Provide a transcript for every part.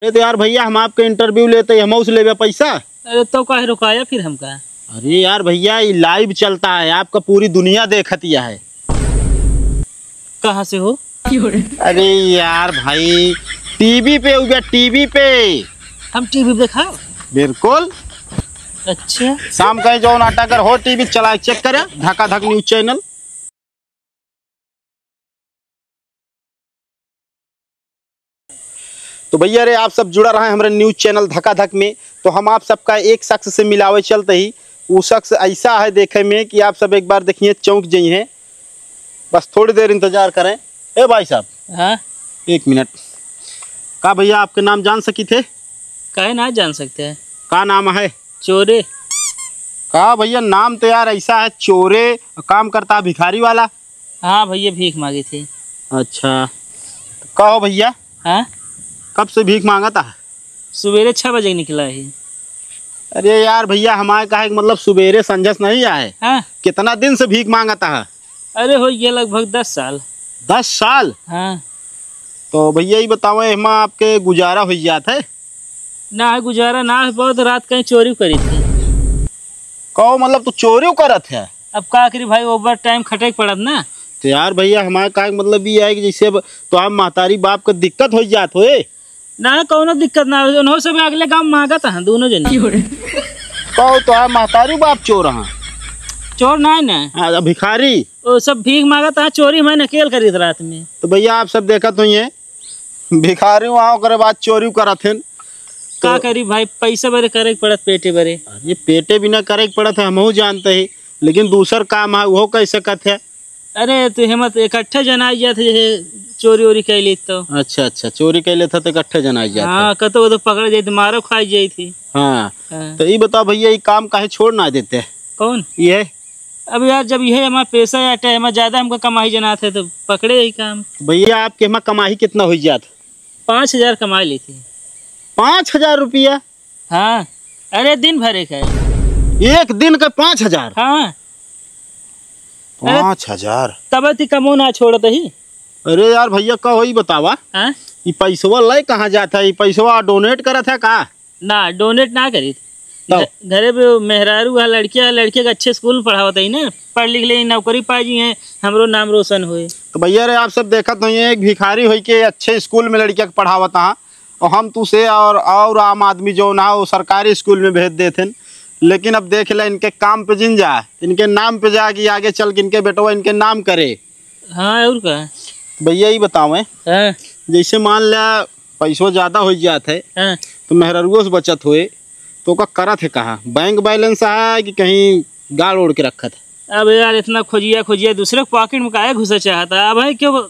अरे तो यार भैया हम आपके इंटरव्यू लेते हम उस लेवे पैसा। अरे तो काहे रुकाया फिर हमका? अरे यार भैया ये लाइव चलता है, आपका पूरी दुनिया देखतिया है। कहाँ से हो? अरे यार भाई टीवी पे हो गया, टीवी पे। हम टीवी पे देखा? बिल्कुल। अच्छा शाम का जो नाटक हो टीवी चला चेक करे, धक्का धक न्यूज चैनल। तो भैया रे आप सब जुड़ा रहे हैं हमारे न्यूज चैनल धक्का धक में। तो हम आप सबका एक शख्स से मिलावे चलते ही, वो शख्स ऐसा है देखे में कि आप सब एक बार देखिए चौंक जाई हैं। बस थोड़ी देर इंतजार करें। ए भाई साहब, हाँ 1 मिनट। का भैया आपके नाम जान सकी थे? काहे ना जान सकते हैं? का नाम है? चोरे। का भैया नाम तो यार ऐसा है चोरे, काम करता है भिखारी वाला। हाँ भैया भीख मांगी थी। अच्छा तो कहो भैया हाँ कब से भीख मांगा था? सवेरे 6 बजे निकला है। अरे यार भैया हमारे कहा मतलब सवेरे संझस नहीं आए। हाँ कितना दिन से भीख मांगा था? अरे हो गया लगभग 10 साल। 10 साल? हाँ तो भैया ये बताओ एमा आपके गुजारा हो जाता है? ना है गुजारा ना है, बहुत रात कहीं चोरी करी थी। कहो मतलब तू चोरी करत है? अब का करी भाई, ओवर टाइम खटे पड़त ना। तो यार भैया हमारे कहा मतलब ये है कि जैसे अब तो आप महतारी बाप को दिक्कत हो जात हो। ना कोनो दिक्कत ना हो, सब अगले गाँव मांगा था दोनों जने। कहो तो आप महतारी बाप चोर हैं? चोर ना है ना, भिखारी। वो सब भीख मांगा था, चोरी मैंने अकेले करी थी रात में। तो भैया आप सब देखा तो ये भिखारी वहाँ करे बाद चोरी करत हैं। का करी भाई, पैसे भरे करे पड़त, पेटे भरे। ये पेटे बिना करे पड़त है हम जानते ही, लेकिन दूसर काम है वो कैसे करते? अरे तो हिम्मत इकट्ठे जना आई जाते चोरी वोरी कैली तो। अच्छा अच्छा चोरी कैले था तो इकट्ठे जना आई जाते। हाँ कतो तो पकड़ जाती, मारो खाई जाई थी। हाँ, हाँ। तो ये बताओ भैया ये काम काहे छोड़ ना देते हैं? कौन ये? अब यार जब यह हमारा पैसा या टाइम ज्यादा हमको कमाई जना थे तो पकड़े यही काम। भैया आपके हमारा कमाई कितना हो जाता? 5000 कमा ली थी। 5000 रुपया? हाँ अरे दिन भरे का एक दिन का 5000? हाँ 5000 तब थी कमो ना छोड़त ही। अरे यार भैया का वही बतावा, हाँ ये पैसवा लय कहाँ जाता है? ये पैसवा डोनेट करा था का? ना डोनेट ना करी तो? घरे पे मेहरारू है, लड़के का अच्छे स्कूल पढ़ावत है ना, पढ़ लिख ले नौकरी पाई है, हमरो नाम रोशन हुए। तो भैया रे आप सब देखत नहीं है एक भिखारी हो के अच्छे स्कूल में लड़किया के पढ़ावत हाँ, और हम तुसे और आम आदमी जो ना वो सरकारी स्कूल में भेज देते। लेकिन अब देख ले इनके काम पे जिन जा, इनके नाम पे जा कि आगे चल के इनके बेटवा इनके नाम करे। हाँ और का भैया ही बताओ हाँ? जैसे मान लिया पैसों ज्यादा हो जाता है हाँ? तो मेहरुओं से बचत हुए तो का करत है कहाँ? बैंक बैलेंस है कि कहीं गाड़ उड़ के रखा था? अब यार इतना खोजिया दूसरे पॉकेट में काहे घुसा चाहता? अब है क्यों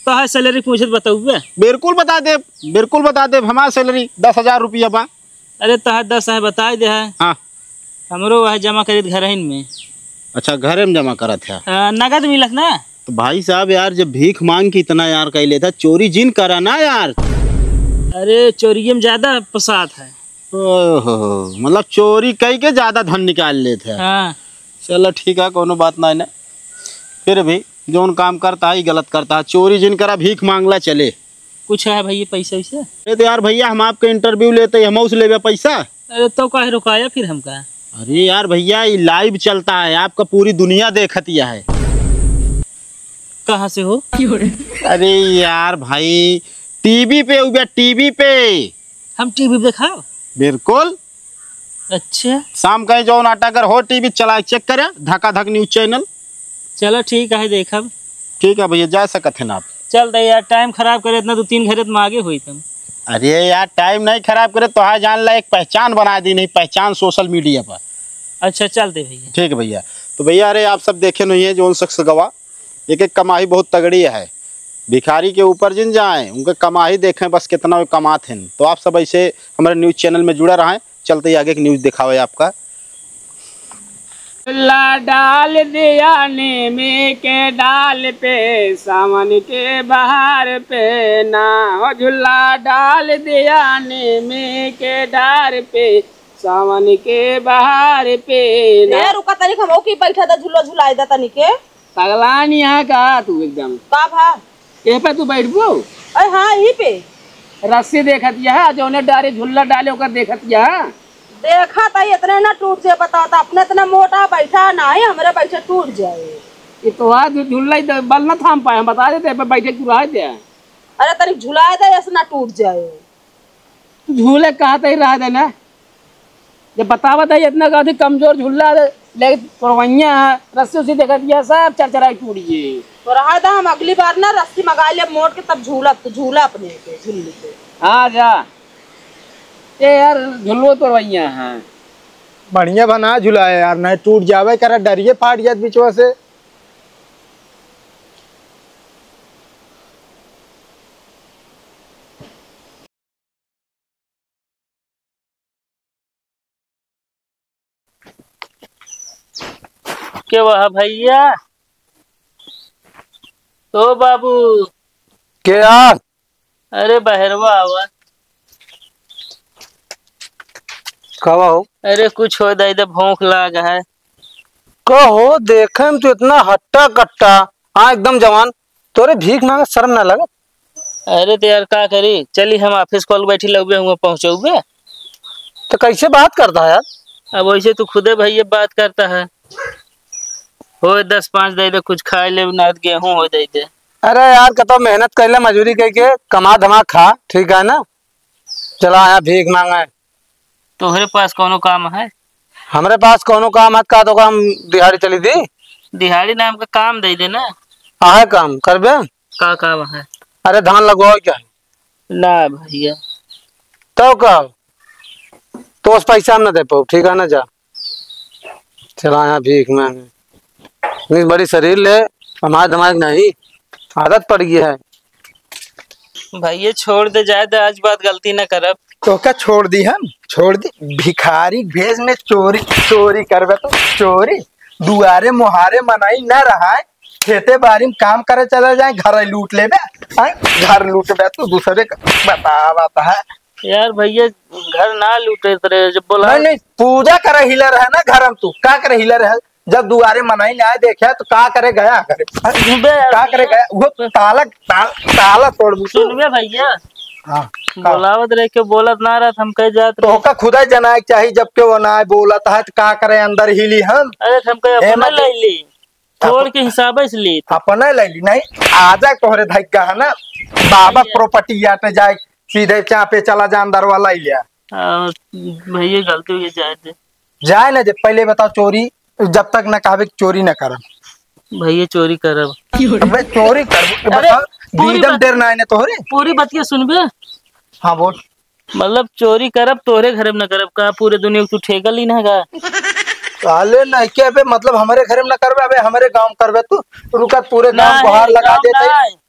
तो है सैलरी पूछत बताऊ? बिल्कुल बता दे, बिल्कुल बता दे। हमारा सैलरी 10,000 रुपया बा। अरे तो 10 है बता दे है। हाँ हमरो वह जमा करी घर में। अच्छा घरे में जमा करत है? नगद मिलत ना। तो भाई साहब यार जब भीख मांग के इतना यार कह लेता, चोरी जिन करा ना यार। अरे चोरी में ज्यादा प्रसाद है। ओहो मतलब चोरी कई के ज्यादा धन निकाल लेते हैं। हाँ चलो ठीक है कोनो बात नहीं ना, फिर भी जो काम करता है गलत करता है। चोरी जिन करा भीख मांगला चले। कुछ है भैया पैसा वैसे? अरे तो यार भैया हम आपके इंटरव्यू लेते हम उस लेवे पैसा। अरे तो काहे रुकाया फिर हमका? अरे यार भैया ये लाइव चलता है, आपका पूरी दुनिया देखतिया है। कहाँ से हो? अरे यार भाई टीवी पे हो गया, टीवी पे। हम टीवी पे देखा? बिल्कुल। अच्छा शाम का जो नाटक हो टीवी चला चेक करे, धक्का धक न्यूज चैनल। चलो ठीक है देखब। ठीक है भैया जा सकते हैं आप। चल दे यार, टाइम खराब करे इतना 2-3 घरे में आगे हुई तुम। अरे यार टाइम नहीं खराब करे तो हाँ जान ला एक पहचान बना दी, नहीं पहचान सोशल मीडिया पर। अच्छा चल दे भैया। ठीक है भैया। तो भैया अरे आप सब देखे नहीं है जो शख्स गवा एक एक कमाई बहुत तगड़ी है। भिखारी के ऊपर जिन जाएं उनके कमाई देखें बस कितना वो कमाते हैं। तो आप सब ऐसे हमारे न्यूज़ चैनल में जुड़ा रहें। चलते ही आगे एक न्यूज़ दिखावे आपका। झूला डाल दिया नीम के डाल पे, सावन के बहार पे ना हो। झूला डाल दिया नीम के डार पे, सावन के बहार पे ना। रुका तनिक हम की बैठा था झूला झुलाई दा तनिक के। पगलान यहाँ का तू एकदम का भा ये पे तू बैठबो? अरे हाँ यही पे। रस्सी देखत है जोने डारे झुल्ला डाले ओकर देखत है। देखा था इतने ना टूट जाए, बताओ तो अपने इतना मोटा बैठा ना है, हमारे बैठे टूट जाए। ये तो आज झुल्ला ही बल ना थाम पाए, हम बता देते पे बैठे चुरा दे। अरे तनिक झुलाए दे ऐसे ना टूट जाए। झूले कहा ही रहा देना जब बतावा था इतना का कमजोर झुल्ला लेकिन परवैया रस्सी उसी देखा दिया सब चरचराई टूटिए। तो रहा था हम अगली बार ना रस्सी मंगा ले मोड़ के तब झूला तो झूला अपने के झुल्ली पे। हाँ जा ये यार झुल्लो परवैया है बढ़िया बना झुलाए यार, नहीं टूट जावे कर डरिए फाट जात बीचवा से। क्या वह भैया तो बाबू क्या? अरे बहरवा आवा। कवा हो? अरे कुछ हो दे इधर भूख लाग है। कहो देखे में तो इतना हट्टा कट्टा, हाँ एकदम जवान, तोरे भीख मांगे शर्म ना लगा? अरे तो यार क्या करी, चली हम ऑफिस कॉल बैठी लगे हुए पहुंचोगे तो कैसे बात करता है यार? अब वैसे तू खुदे भैया बात करता है। हो 10-5 दे दे, कुछ खाए ले ना गेहूं हो दे दे। अरे यार कतो मेहनत कर ले, मजदूरी करके कमा धमा खा, ठीक है ना? चला यहाँ भीख मांगा। तोहरे पास कोनो काम है? हमारे पास कोनो काम है का? तो काम दिहाड़ी चली थी। दिहाड़ी नाम का काम दे देना। आहे काम करबे? का काम है? अरे धान लगवाओ क्या? ना भैया तो कब तो उस पैसा हम ना दे पाओ, ठीक है ना? जा चला यहाँ भीख मांगे। इतनी बड़ी शरीर ले, हमारे दिमाग नहीं, आदत पड़ गई है। भैया छोड़ दे जाए दे, आज बात गलती ना करब। तो क्या छोड़ दी? हम छोड़ दी? भिखारी भेज में चोरी चोरी करबे तो चोरी दुआरे मुहारे मनाई न रहा है। खेते बाड़ी में काम करे चले जाए, घर लूट ले, घर लूट बे तो दूसरे बताता है यार भैया घर ना लूटे तेरे जब बोला। नहीं पूजा करे हिले रहे ना घर में, तू का करे हिले रहे? जब दुआरे मनाई ना देखे तो का करे गया करे? का करे गया? वो ताला तोड़ दू। सुनबे भैया हाँ बोलावत रह के बोलत ना रहा, हम कह जात तो का खुदा जना चाहिए, जबकि वो ना बोलत है तो का करे अंदर हिली हम। अरे हम कह अपना ले ली, छोड़ के हिसाब से ली अपने ले ली नहीं आजा तोहरे धक्का है ना। बाबा प्रॉपर्टी आटे जाए सीधे चाह पे चला जा अंदर वाला ही लिया। भैया गलती हुई जाए दे। जाए ना, जब पहले बताओ चोरी जब तक न कहबे चोरी न करब। भैया चोरी करब। अबे चोरी कर बताओ बीदम देर ना आने तोहरे। पूरी बतिया सुनबे? हाँ बोल। मतलब चोरी करब तोहरे घर में न करब का? पूरे दुनिया तू ठेका ली ना का? साले नहीं के अबे मतलब हमारे घर में न करबे, अबे हमारे गांव में करबे तू। रुका पूरे गांव बाहर लगा देते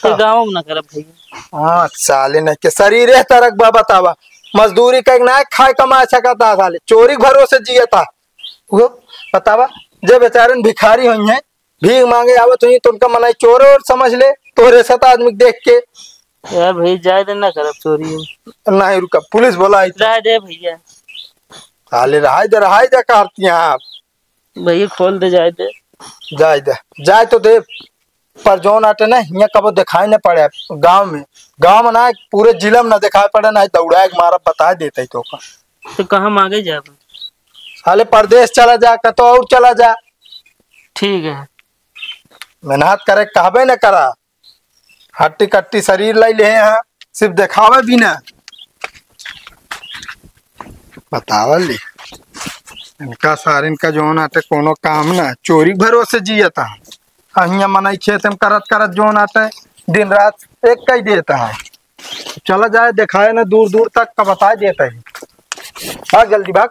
तो गांव में न करब भैया। हाँ साले नहीं के शरीर तरक बा बतावा, मजदूरी का ना खाए कमा सकता साले, चोरी भरोसे जिया था वो बतावा। जब बेचारे भिखारी हुई है भीख मांगे आवत हुई तो उनका मनाई चोर और समझ ले तोरे साथ आदमी देख के। यार भैया जाए दे ना करब चोरी। नहीं रुका पुलिस बोला रह दे भैया। साले रहाई दे करती हैं आप। भैया खोल दे जाए दे। जाए तो दे, पर जोन आटे ना यहाँ कबो दिखाई न पड़े गांव में ना पूरे जिला में न दिखाई पड़े ना दौड़ा के मारा बता देते तो का। तो कहाँ मांगे जा? साले परदेश चला जा कतो और चला जा। ठीक है मेहनत करे कहबे न करा, हट्टी कट्टी शरीर लाई ले यहाँ सिर्फ दिखावे भी ना बतावल ली। इनका सारे इनका जोन आटे कोनो काम ना चोरी भरोसे जिया था। अहिया मनाई खेत में करत जोन आटे दिन रात एक कई देता है। चला जाए दिखाए ना दूर दूर तक का बता देता है। भाग जल्दी भाग।